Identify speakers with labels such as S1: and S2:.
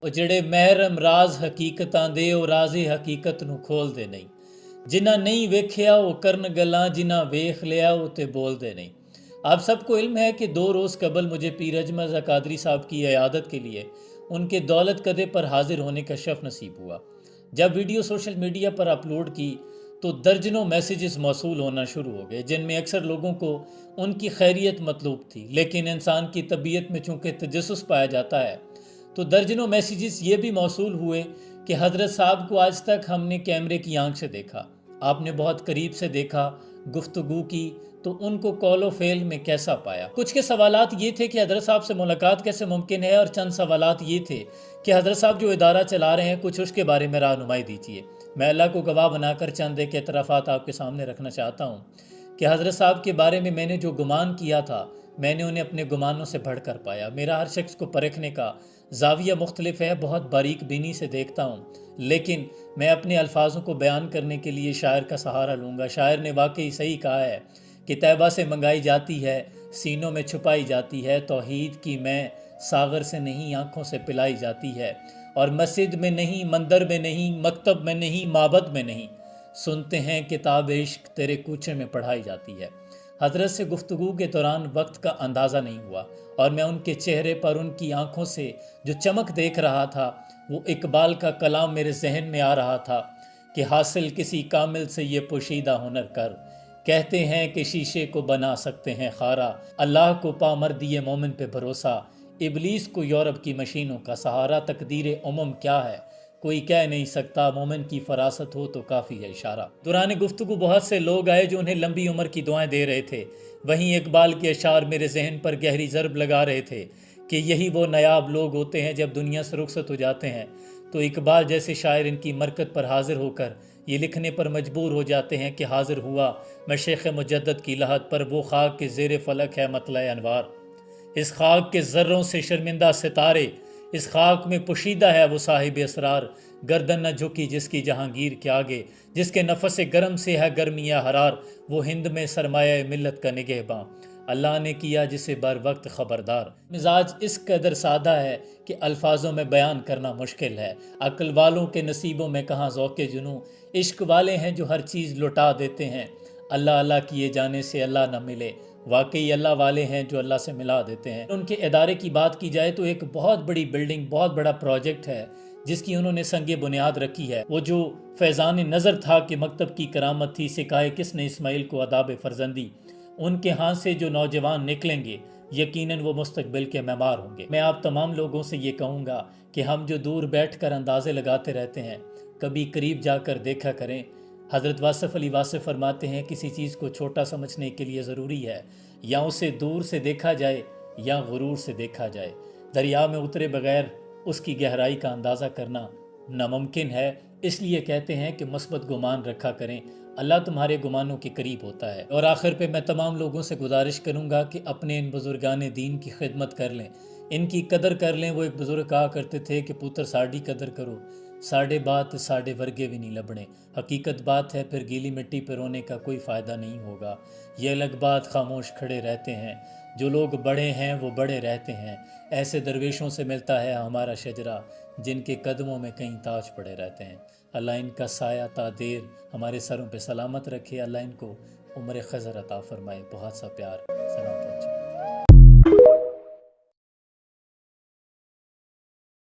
S1: ਉਹ ਜਿਹੜੇ ਮਹਿਰਮ ਰਾਜ਼ ਹਕੀਕਤਾਂ ਦੇ ਉਹ ਰਾਜ਼ੇ ਹਕੀਕਤ ਨੂੰ ਖੋਲਦੇ ਨਹੀਂ। ਜਿਨ੍ਹਾਂ नहीं वेख्या वो करन गल्लां, जिन्हां वेख लिया वो ते बोलते नहीं। आप सबको इल्म है कि 2 रोज़ कबल मुझे पीर अजमल कादरी साहब की इयादत के लिए उनके दौलत कदे पर हाजिर होने का शर्फ नसीब हुआ। जब वीडियो सोशल मीडिया पर अपलोड की तो दर्जनों मैसेजेस मौसूल होना शुरू हो गए, जिनमें अक्सर लोगों को उनकी खैरियत मतलूब थी, लेकिन इंसान की तबीयत में चूँकि तजस्सुस पाया जाता है तो दर्जनों मैसेजेस ये भी मौसूल हुए कि हज़रत साहब को आज तक हमने कैमरे की आंख से देखा, आपने बहुत करीब से देखा, गुफ्तगू की, तो उनको कौलो फेल में कैसा पाया। कुछ के सवालात ये थे कि हज़रत साहब से मुलाकात कैसे मुमकिन है, और चंद सवालात ये थे कि हज़रत साहब जो इदारा चला रहे हैं कुछ उसके बारे में रहनुमाई दीजिए। मैं अल्लाह को गवाह बनाकर चंद एक एतराफ़ात आपके सामने रखना चाहता हूँ कि हज़रत साहब के बारे में मैंने जो गुमान किया था मैंने उन्हें अपने गुमानों से बढ़कर पाया। मेरा हर शख्स को परखने का जाविया मुख्तलिफ है, बहुत बारीक बीनी से देखता हूँ, लेकिन मैं अपने अल्फाजों को बयान करने के लिए शायर का सहारा लूँगा। शायर ने वाकई सही कहा है कि तैबा से मंगाई जाती है, सीनों में छुपाई जाती है, तौहीद की मैं सागर से नहीं आँखों से पिलाई जाती है, और मस्जिद में नहीं, मंदिर में नहीं, मकतब में नहीं, माबद में नहीं, सुनते हैं किताब इश्क तेरे कूचे में पढ़ाई जाती है। हज़रत से गुफ्तगू के दौरान वक्त का अंदाज़ा नहीं हुआ, और मैं उनके चेहरे पर उनकी आंखों से जो चमक देख रहा था वो इकबाल का कलाम मेरे जहन में आ रहा था कि हासिल किसी कामिल से ये पोशीदा हुनर कर, कहते हैं कि शीशे को बना सकते हैं खारा, अल्लाह को पामर दिए मोमिन पे भरोसा, इबलीस को यूरोप की मशीनों का सहारा। तकदीर उमम क्या है कोई कह नहीं सकता, मोमिन की फरासत हो तो काफ़ी है इशारा। दौरान गुफ्तगू बहुत से लोग आए जो उन्हें लंबी उम्र की दुआएं दे रहे थे। वहीं इकबाल के अशार मेरे जहन पर गहरी ज़रब लगा रहे थे कि यही वो नायाब लोग होते हैं जब दुनिया से रुखसत हो जाते हैं तो इकबाल जैसे शायर इनकी मरकत पर हाजिर होकर ये लिखने पर मजबूर हो जाते हैं कि हाजिर हुआ मैं शेख मुजद्दद की लहद पर, वो खाक के ज़ेर फलक है मतला अनवार, इस खाक के ज़र्रों से शर्मिंदा सितारे, इस खाक में पोशीदा है वो साहिब असरार, गर्दन न झुकी जिसकी जहांगीर के आगे, जिसके नफस गरम से है गर्मिया हरार, वो हिंद में सरमाया मिल्लत का निगहबां, अल्लाह ने किया जिसे बर वक्त खबरदार। मिजाज इस कदर सादा है कि अल्फाजों में बयान करना मुश्किल है। अक्ल वालों के नसीबों में कहाँ ज़ौक़े जुनूं, इश्क वाले हैं जो हर चीज़ लुटा देते हैं, अल्लाह अल्लाह किए जाने से अल्लाह न मिले, वाकई अल्लाह वाले हैं जो अल्लाह से मिला देते हैं। उनके इदारे की बात की जाए तो एक बहुत बड़ी बिल्डिंग, बहुत बड़ा प्रोजेक्ट है जिसकी उन्होंने संगे बुनियाद रखी है। वो जो फैज़ान नज़र था कि मकतब की करामत थी, सिखाए किसने इस्माइल को अदाब फ़रजंदी, उनके हाथ से जो नौजवान निकलेंगे यकीनन वो मुस्तकबिल के मेमार होंगे। मैं आप तमाम लोगों से ये कहूँगा कि हम जो दूर बैठ कर अंदाज़े लगाते रहते हैं कभी करीब जाकर देखा करें। हज़रत वासिफ़ अली वासिफ़ फरमाते हैं किसी चीज़ को छोटा समझने के लिए ज़रूरी है या उसे दूर से देखा जाए या गुरूर से देखा जाए। दरिया में उतरे बगैर उसकी गहराई का अंदाज़ा करना नामुमकिन है, इसलिए कहते हैं कि मस्बत गुमान रखा करें, अल्लाह तुम्हारे गुमानों के करीब होता है। और आखिर पे मैं तमाम लोगों से गुजारिश करूँगा कि अपने इन बुज़ुर्गान दीन की खिदमत कर लें, इनकी कदर कर लें। वो एक बुज़ुर्ग कहा करते थे कि पुत्र साड़ी कदर करो, साढ़े बात साढ़े वर्गे भी नहीं लबड़े। हकीकत बात है फिर गीली मिट्टी पर रोने का कोई फ़ायदा नहीं होगा। ये अलग बात खामोश खड़े रहते हैं, जो लोग बड़े हैं वो बड़े रहते हैं। ऐसे दरवेशों से मिलता है हमारा शजरा, जिनके कदमों में कई ताज पड़े रहते हैं। अल्लाह इनका साया ता देर हमारे सरों पे सलामत रखे, अल्लाह इनको उम्र खज़र अता फरमाए। बहुत सा प्यार, सलाम।